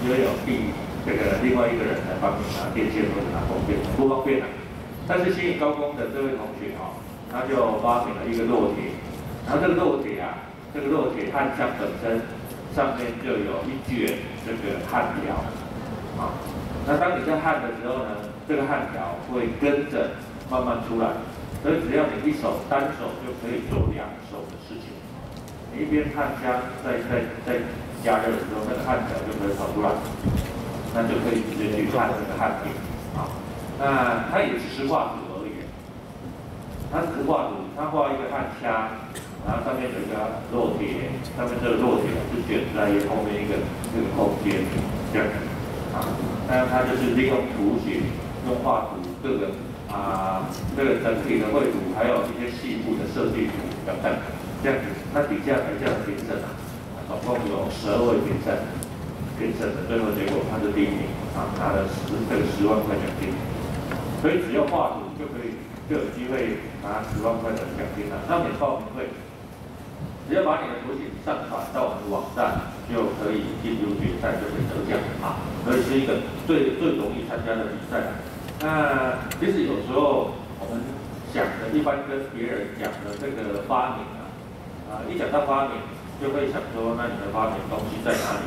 因为有另外一个人来帮你拿电线或者拿供电，不方便啊。但是新营高工的这位同学他就发明了一个烙铁，然后这个烙铁焊枪本身上面就有一卷这个焊条那当你在焊的时候呢，这个焊条会跟着慢慢出来，所以只要你单手就可以做2手的事情。你一边焊枪在加热的时候，那个焊条就可以跑出来，那就可以直接去焊这个焊片那它也只是画图而已，它只是画图，它画一个焊枪，然后上面有一个烙铁，上面这个烙铁是卷在后面一个空间这样子那它就是利用图形、用画图这个整体的绘图，还有一些细部的设计图等等，这样子，它底下台下的评审总共有12位评审的最后结果他是第1名拿了10万块奖金。所以只要画图就有机会拿10万块的奖金了。那免报名费，只要把你的图形上传到我们的网站，就可以进入决赛，就可以得奖所以是一个最容易参加的比赛那其实有时候我们想的，一般跟别人讲的这个发明一讲到发明，就会想说，那你的发明东西在哪里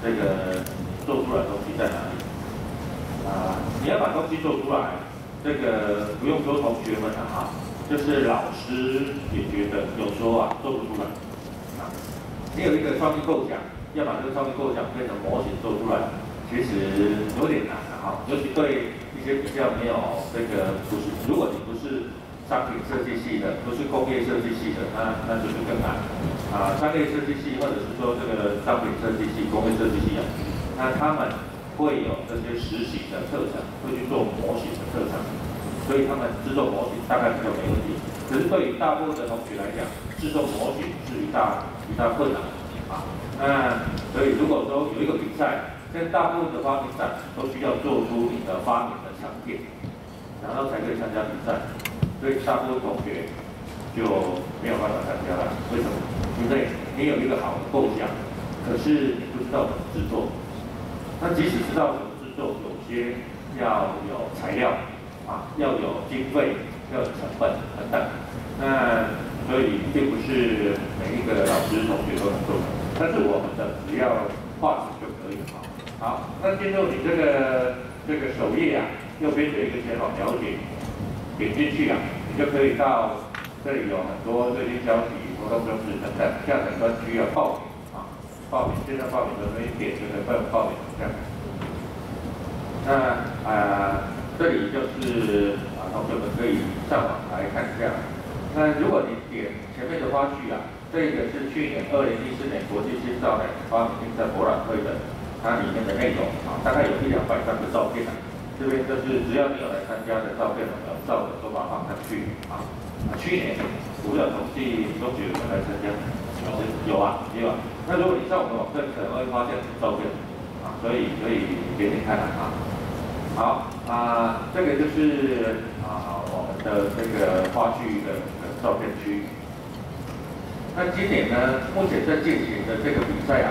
这个做出来的东西在哪里？你要把东西做出来，这个不用说同学们就是老师也觉得有时候做不出来你有一个创意构想，要把这个创意构想变成模型做出来，其实有点难尤其对一些比较没有如果你不是商品设计系的，不是工业设计系的，那就是更难商业设计系或者是说这个商品设计系、工业设计系那他们会有这些实习的课程，会去做模型的课程，所以他们制作模型大概比较没问题。可是对于大部分的同学来讲，制作模型是一大困难那所以如果说有一个比赛，现在大部分的发明展都需要做出你的发明的成品，然后才可以参加比赛。所以大部分同学就没有办法参加了。为什么？因为你有一个好的构想，可是你不知道怎么制作。那即使知道怎么制作，有些要有材料要有经费，要有成本等等。那所以并不是每一个老师同学都能做的，但是我们的只要画图就可以好，那进入你这个首页右边有一个前往了解，点进去你就可以到这里有很多最新消息、活动通知等等，下载专区报名报名，现在报名的那一点就可以报名这样。那这里就是同学们可以上网来看一下。那如果你点前面的花絮这个是去年2014年国际青少年发明竞赛博览会的，它里面的内容大概有100-200张的照片这边就是只要你有来参加的照片，我们照的都把它放上去去年我不知道统计中学有没有来参加？有也有那如果你上我们网站，可能会发现照片所以可以点点看好这个就是我们的这个花絮的照片区。那今年呢，目前在进行的这个比赛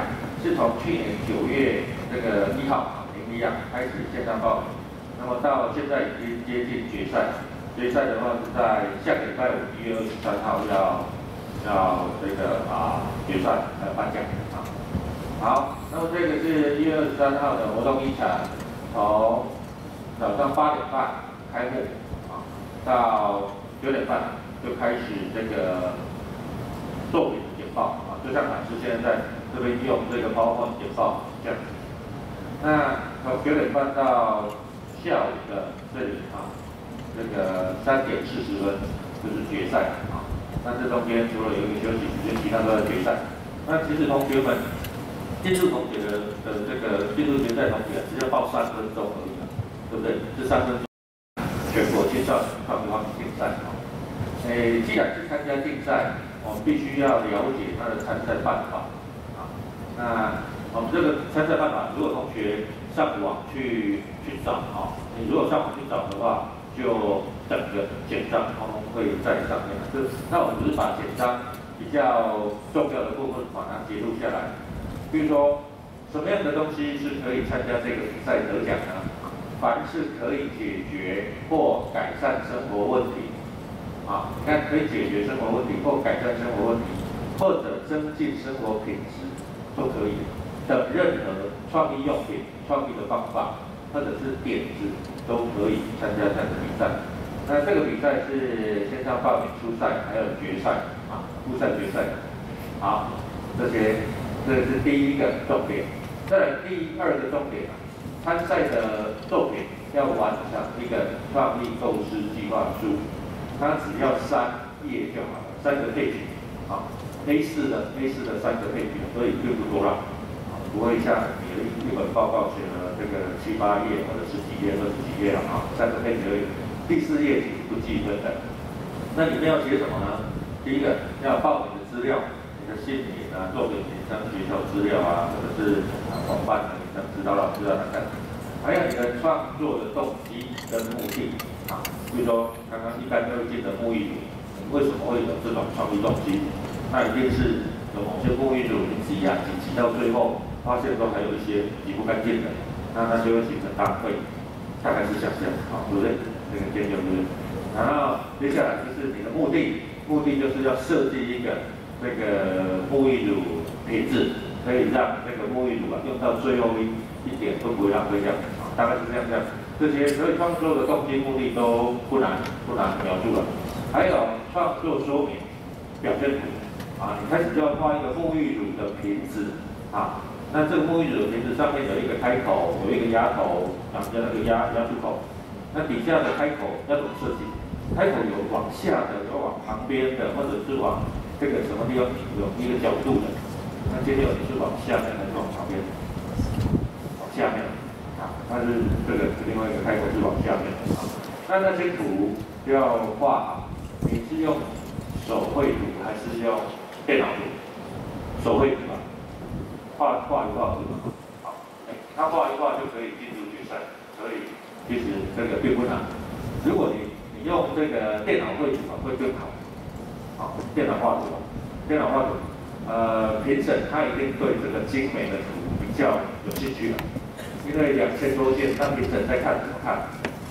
是从去年9月1号开始线上报名，那么到现在已经接近决赛。决赛的话是在下个礼拜5，1月23号要决赛颁奖好，那么这个是1月23号的活动议程，从早上8点半开幕到9点半就开始这个作品的简报就像老师现在在这边用这个PowerPoint简报这样。那从9点半到下午的这里这个3点40分就是决赛那这中间除了有一个休息时间，其他都在决赛。那其实同学们进入同学的这个进入决赛同学只要报3分钟而已对不对？这3分钟全国青少年发明竞赛既然是参加竞赛，我们必须要了解它的参赛办法那我们这个参赛办法，如果同学上网去找你如果上网去找的话，就整个简章通通会在上面。那我们只是把简章比较重要的部分把它截录下来。比如说，首什么样的东西是可以参加这个比赛得奖呢？凡是可以解决或改善生活问题，啊，你看可以解决生活问题或改善生活问题，或者增进生活品质都可以的任何创意用品、创意的方法或者是点子都可以参加这样的比赛。那这个比赛是线上报名初赛，还有决赛啊，初赛、决赛。好，这是第一个重点。再来第二个重点，参赛的作品要完成一个创意构思计划书，它只要3页就好了，3个配角，好 ，A4 的3个配角，所以并不多了，不会像你的一本报告写了这个7、8页或者10几页、20几页了啊，3个配角而已。第4页其实不计分的。那里面要写什么呢？第一个要报名的资料。你的姓名啊、作品名称、学校资料啊，或者是同伴的名称、指导老师啊等等，还有你的创作的动机跟目的啊，比如说刚刚一般都会进的沐浴乳，你为什么会有这种创意动机？那一定是有某些沐浴乳你挤到最后，发现都还有一些挤不干净的，那它就会形成浪费，大概是像这样啊，对不对？这个研究对不对？然后接下来就是你的目的就是要设计一个。这个沐浴乳品质可以让这个沐浴乳用到最后一点都不会浪费掉，大概是这样。这些所以创作的动机目的都不难描述了。还有创作说明、表现图啊，你开始就要画一个沐浴乳的瓶子啊。那这个沐浴乳的瓶子上面有一个开口，有一个压头，然后那个压出口。那底下的开口要怎么设计？开口有往下的，有往旁边的，或者是往这个什么地方有一个角度的，那接着你是往下面还是往旁边？往下面啊，但是这个另外一个开口是往下面啊。那些图要画好，你是用手绘图还是用电脑图？手绘图吧，画一画是吧？好，他画一画就可以进入决赛，所以其实这个并不难。如果你用这个电脑绘图会更好。好，电脑画图，评审他一定对这个精美的图比较有兴趣的，因为2000多件，当评审在看怎么看？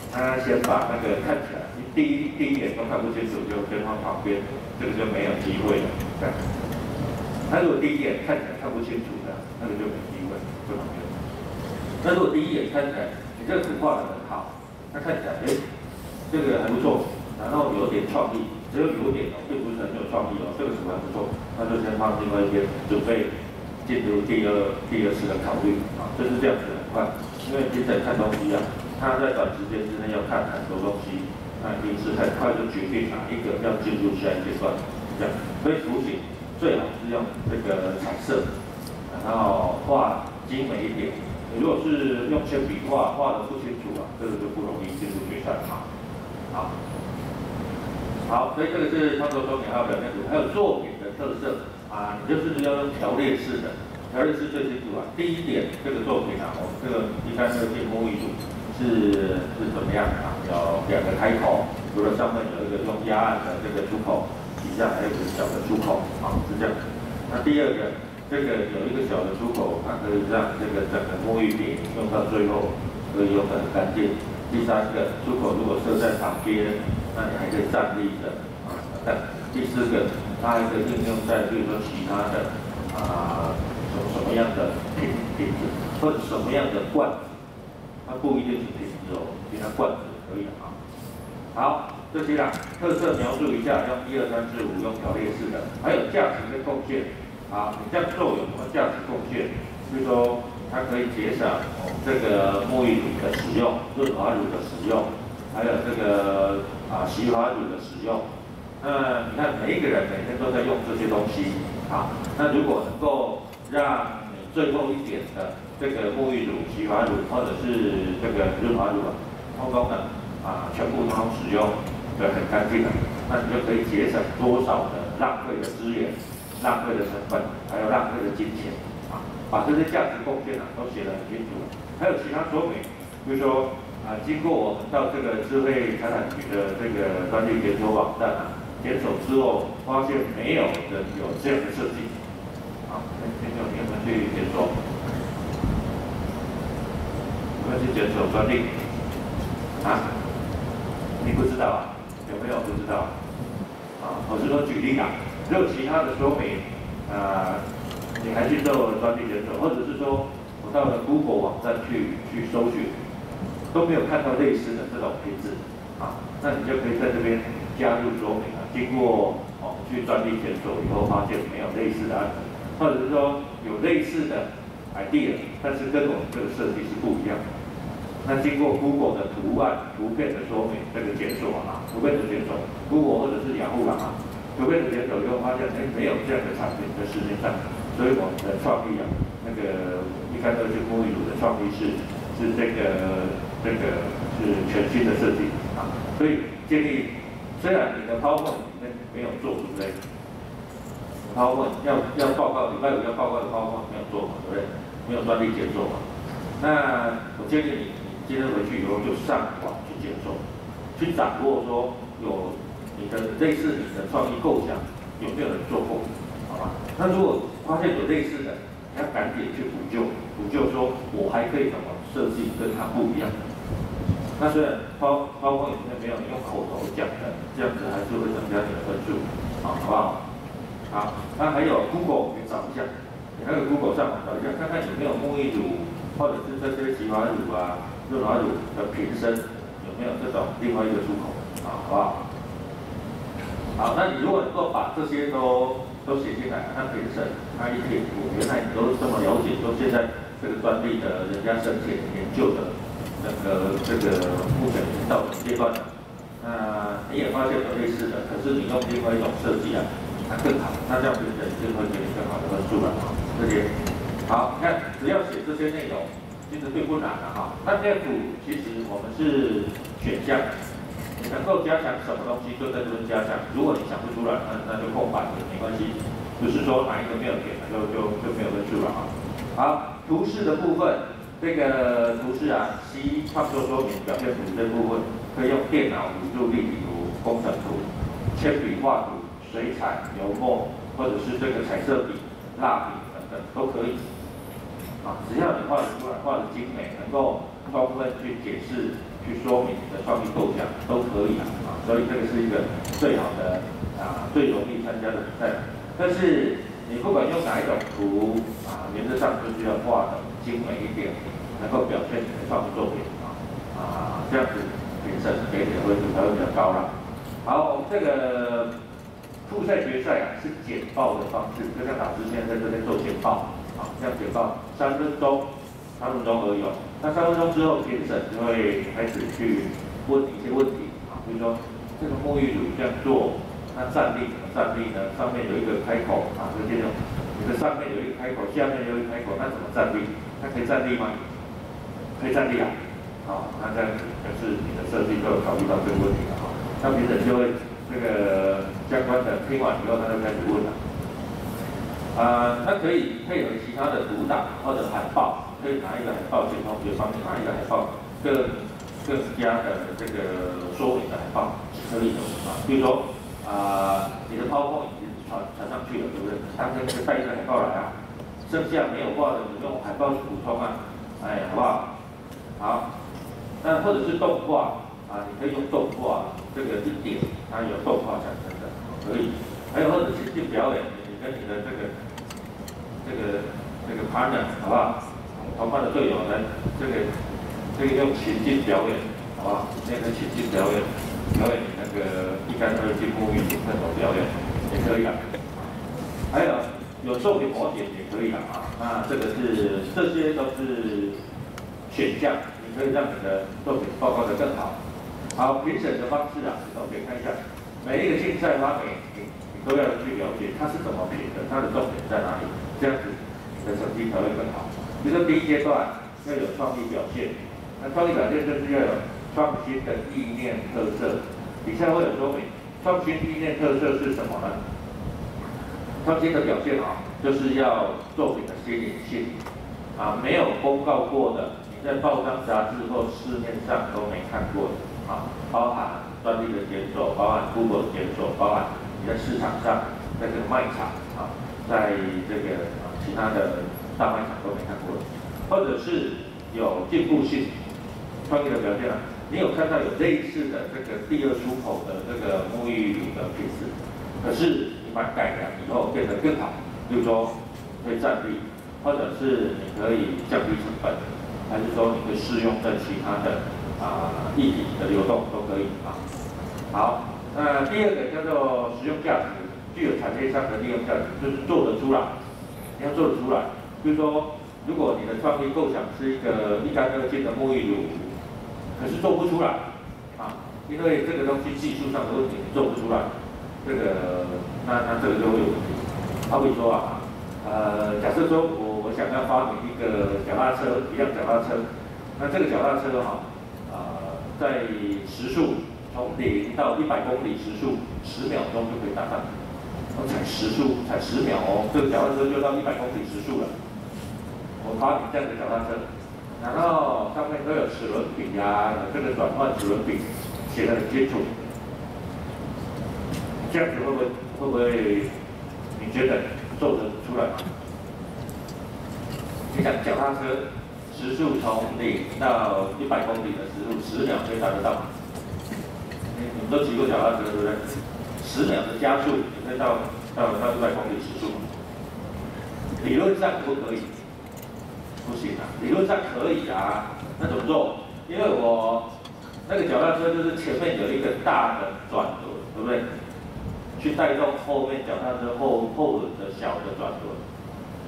他先把那个看起来第一眼都看不清楚，就先放旁边，这个就没有机会了。这样，他如果第一眼看起来看不清楚的，那个就没机会，就旁边。那如果第一眼看起来你这个图画得很好，那看起来这个还不错，然后有点创意。只有点哦，并不是很有创意哦，这个图还不错，那就先放另外一边，准备进入第二次的考虑啊，就是这样子很快，因为评审看东西啊，他在短时间之内要看很多东西，那一定是很快就决定哪一个要进入下一阶段，这样，所以图形最好是用这个彩色，然后画精美一点。你如果是用铅笔画得不清楚啊，这个就不容易进入决赛嘛，好。好，所以这个是创作说明，还有表现图，还有作品的特色啊，你就是要用条列式的，条列式最清楚啊。第一点，这个作品啊，我们这个一般这个沐浴乳是怎么样啊？有2个开口，除了上面有一个用压按的这个出口，底下还有一个小的出口啊，是这样。那第二个，这个有一个小的出口，它可以让这个整个沐浴瓶用到最后可以用得很干净。第三个出口如果设在旁边，那你还可以站立着啊。第4个，它还可以应用在比如说其他的什么样的瓶子，或者什么样的罐子，它不一定是瓶子哦，其他罐子也可以的啊。好，这些啦，特色描述一下，用1、2、3、4、5用条列式的，还有价值跟贡献啊，你这样做有什么价值贡献？比如说。它可以节省这个沐浴乳的使用、润滑乳的使用，还有这个洗发乳的使用。那你看每一个人每天都在用这些东西啊，那如果能够让你最后一点的这个沐浴乳、洗发乳或者是这个润滑乳通通的全部通使用的很干净的，那你就可以节省多少的浪费的资源、浪费的成本，还有浪费的金钱。把这些价值贡献都写得很清楚，还有其他说明，比如说经过我们到这个智慧财产局的这个专利检索网站检索之后，发现没有人有这样的设计，你有没有去检索？有没有去检索专利？啊？你不知道啊？有没有不知道？啊，我是说举例啊，如果其他的说明，你还去做专利检索，或者是说我到了 Google 网站去搜寻，都没有看到类似的这种品质，啊，那你就可以在这边加入说明啊，经过去专利检索以后，发现没有类似的案子，或者是说有类似的 idea， 但是跟我们这个设计是不一样的。那经过 Google 的图案、图片的说明，这个检索啊，图片的检索 ，Google 或者是雅虎啊，图片的检索以后发现，没有这样的产品在市面上，所以我们的创意啊，那个132就沐浴乳的创意是这个是全新的设计啊，所以建议，虽然你的PowerPoint里面没有做，对不对？PowerPoint要报告，礼拜5要报告的PowerPoint没有做嘛，对不对？没有专利检索嘛，那我建议你。今天回去以后就上网去检索，去掌握说有你的类似你的创意构想有没有人做过，好吗？那如果发现有类似的，你要赶紧去补救说我还可以怎么设计跟它不一样。那虽然包括里面没有你用口头讲的，这样子还是会增加你的分数，好不好？好，那还有 Google 也找一下，你还有 Google 上网找一下，看看有没有沐浴乳或者是这些洗发乳啊。润滑乳的瓶身有没有这种另外一个出口啊？好不好？好，那你如果能够把这些都写进来，那瓶身，那一点，原来你都这么了解，说现在这个专利的人家申请研究的这个目前到什么阶段了？那你也发现有类似的，可是你用另外一种设计啊，它更好，那这样瓶身就会给你更好的分数了啊。这些好，你看只要写这些内容。其实并不难的哈。那 F 其实我们是选项，你能够加强什么东西就在这边加强。如果你想不出来，那就空白也没关系，就是说哪一个没有填，就没有分数了啊。好，图示的部分，这个图示啊，C 创作说明表现图这部分，可以用电脑辅助立体图、工程图、铅笔画图、水彩、油墨，或者是这个彩色笔、蜡笔等等都可以。啊，只要你画得出来，画得精美，能够充分去解释、去说明你的创意构想，都可以啊。所以这个是一个最好的最容易参加的比赛。但是你不管用哪一种图原则上就是要画的精美一点，能够表现你的创意作品这样子评审给你的分数才会比较高啦。好，我们这个复赛决赛是简报的方式，就像老师现在在这边做简报。好，这样简报3分钟而已哦。那3分钟之后，评审就会开始去问你一些问题啊，比如说这个沐浴乳这样做，那站立怎么站立呢？上面有一个开口这些种，你的上面有一个开口，下面有一个开口，那怎么站立？它可以站立吗？可以站立啊。好，那这样子就是你的设计都有考虑到这个问题了哈。那评审就会这个相关的听完以后，他就开始问了。它可以配合其他的图档或者海报，可以拿一个海报去同学方面拿一个海报，更加的这个说明的海报是可以的啊。比如说你的PowerPoint已经传上去了，对不对？当天就带一个海报来啊，剩下没有画的，你用海报去补充啊，好不好？好，那或者是动画你可以用动画这个一点，它有动画产生的，可以。还有或者情境表演。跟你的这个 partner 好不好？同班的队友来这个用情境表演，好不好？那个情境表演你那个132进沐浴乳那种表演也可以啦。还有作品模点也可以啦那这些都是选项，你可以让你的作品报告得更好。好，评审的方式我们可以看一下，每一个竞赛发给都要去了解它是怎么评的，它的重点在哪里，这样子你的成绩才会更好。比如说第一阶段要有创意表现，那创意表现就是要有创新的意念特色。底下会有说明，创新意念特色是什么呢？创新的表现就是要作品的新颖性没有公告过的，你在报章杂志或市面上都没看过的包含专利的检索，包含 Google 的检索，包含你在市场上，在这个卖场在这个其他的大卖场都没看过，或者是有进步性，创意的表现啊。你有看到有类似的这个第二出口的这个沐浴乳的品质，可是你把它改良以后变得更好，比如说可以站立，或者是你可以降低成本，还是说你可以适用在其他的液体的流动都可以啊。好，那第二个叫做实用价值，具有产业上的利用价值，就是做得出来，你要做得出来。比如说，如果你的创意构想是一个一干二净的沐浴乳，可是做不出来啊，因为这个东西技术上的问题，你做不出来，这个那这个就会有问题。好比说假设说我想要发明一个脚踏车，一辆脚踏车，那这个脚踏车在时速从0到100公里时速10秒钟就可以达到，才10秒哦，这个脚踏车就到100公里时速了。我发明这样的脚踏车。然后上面都有齿轮比这个转换齿轮比写得很清楚，这样子会不会你觉得做得出来吗？你想脚踏车时速从0到100公里的时速10秒可以达得到？你们都骑过脚踏车对不对？10秒的加速你可以到100公里时速，理论上可不可以？不行啊，理论上可以啊，那怎么做？因为我那个脚踏车就是前面有一个大的转轮，对不对？去带动后面脚踏车后轮的小的转轮。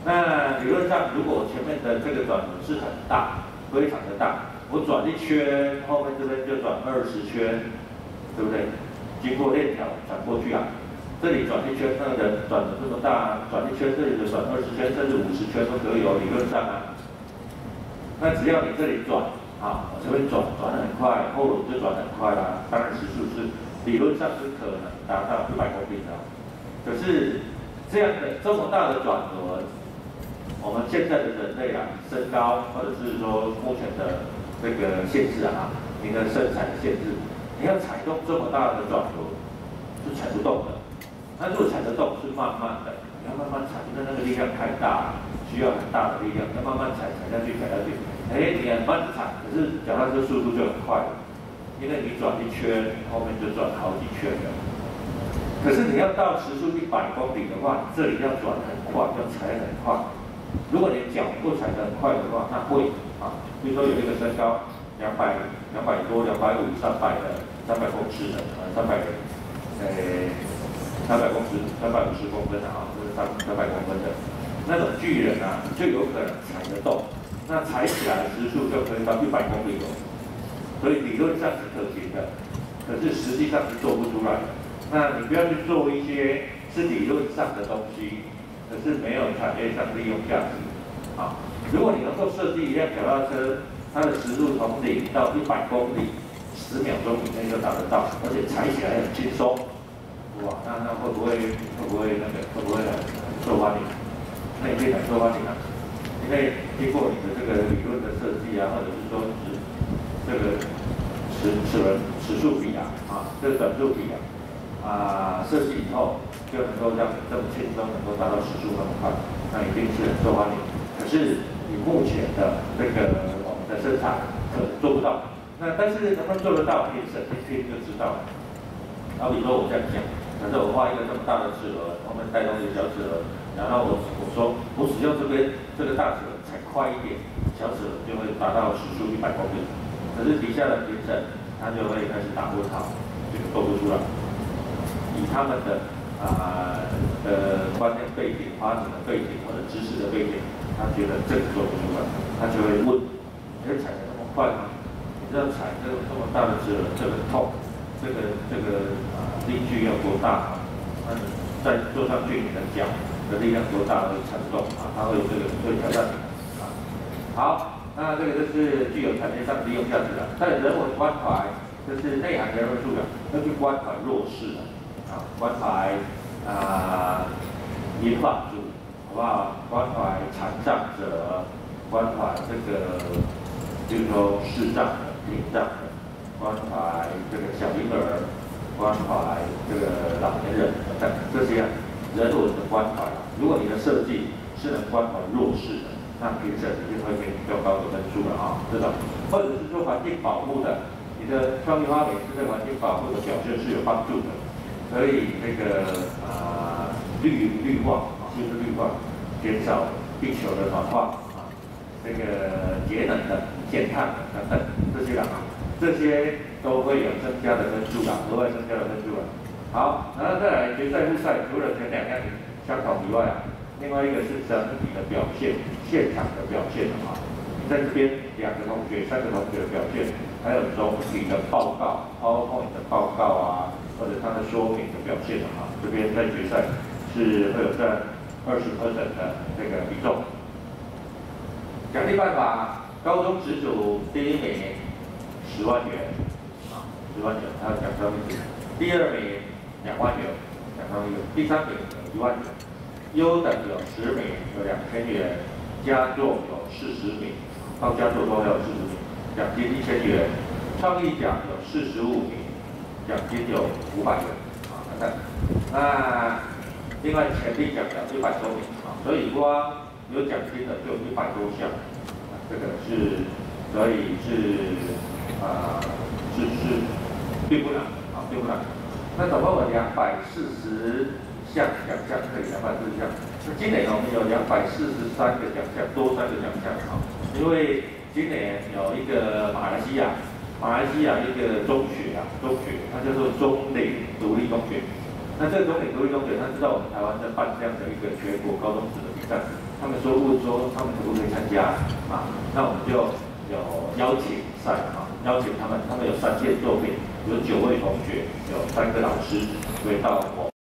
那理论上，如果前面的这个转轮是很大，非常的大，我转一圈，后面这边就转20圈，对不对？经过链条转过去啊，这里转一圈，那个转轮这么大，转一圈，这里的转20圈甚至50圈都可以哦，理论上啊。那只要你这里转我这边转得很快，后轮就转得很快啦。当然时速是理论上是可能达到100公里的。可是这样的这么大的转轮，我们现在的人类身高或者是说目前的这个限制你的身材的限制，你要踩动这么大的转轮是踩不动的。那如果踩得动是慢慢的，你要慢慢踩，因为那个力量太大了。需要很大的力量，要慢慢踩下去。你很慢踩，可是脚踏车速度就很快了，因为你转一圈，后面就转好几圈了。可是你要到时速100公里的话，这里要转很快，要踩很快。如果你脚不踩得很快的话，那会比如说有一个身高200多、250、300的300公尺的350公分的就是300公分的。那种巨人就有可能踩得动，那踩起来的时速就可以到100公里了，所以理论上是可行的，可是实际上是做不出来的。那你不要去做一些是理论上的东西，可是没有产业上利用价值。如果你能够设计一辆脚踏车，它的时速从0到100公里10秒钟以内就达得到，而且踩起来很轻松，哇，那会不会受欢迎？那也可以很受欢迎因为经过你的这个理论的设计或者是说这个时速比这个转速比设计以后就能够让这么轻松能够达到时速那么快，那一定是很受欢迎。可是以目前的这个我们的生产可能做不到，但是能不能做得到，评审一听就知道了。好比说我这样讲，假设我画一个这么大的齿轮，后面带动一个小齿轮。然后我说，我只用这边这个大齿轮踩快一点，小齿轮就会达到时速100公里。可是底下的评审他就会开始打问号，这个做不出来。以他们的观念背景、发展的背景或者知识的背景，他觉得这个做不出来，他就会问：你会踩得那么快吗？你知道踩这么大的齿轮这个痛，这个力矩要多大吗？那你再坐上去，你的脚的力量多大会踩不动它会这个会挑战你好，那这个就是具有产业上的利用价值的。在人文关怀，就是内涵人文素养，要去关怀弱势的关怀银发族，好不好？关怀残障者，关怀这个，比如说视障的、听障的，关怀这个小婴儿，关怀这个老年人等这些人文的关怀。如果你的设计是能关怀弱势的，那评审就会给你比较高的分数了啊。这种，或者是说环境保护的，你的创意发明是对环境保护的表现是有帮助的，可以那个绿化啊，就是绿化，减少地球的暖化啊，这个节能的、减碳的等等这些啊，这些都会有增加的分数啦，额外增加的分数啦。好，然后再来决赛复赛，除了前两样相同以外啊，另外一个是整体的表现，现场的表现啊。在这边2个同学、3个同学的表现，还有总体的报告、PowerPoint 的报告啊，或者它的说明的表现啊，这边在决赛是会有占20%的这个比重。奖励办法，高中职组第1名10万元啊，10万元，还有奖章一支；第2名2万元，奖章一个；第3名1万元；优等有10名，有2000元；佳作有40名。到佳作都有40名，奖金1000元；创意奖有45名，奖金有500元啊等等。那另外潜力奖有100多名啊，所以光有奖金的就100多项，这个是所以是并不难啊，并不难。那总共有240项奖项，可以240项。那今年我们有243个奖项，多3个奖项啊。因为今年有一个马来西亚一个中学，它叫做中岭独立中学。那这个中岭独立中学，他知道我们台湾在办这样的一个全国高中职的比赛，他们说他们可不可以参加啊？那我们就有邀请赛啊，邀请他们有3件作品，有9位同学，有3个老师会到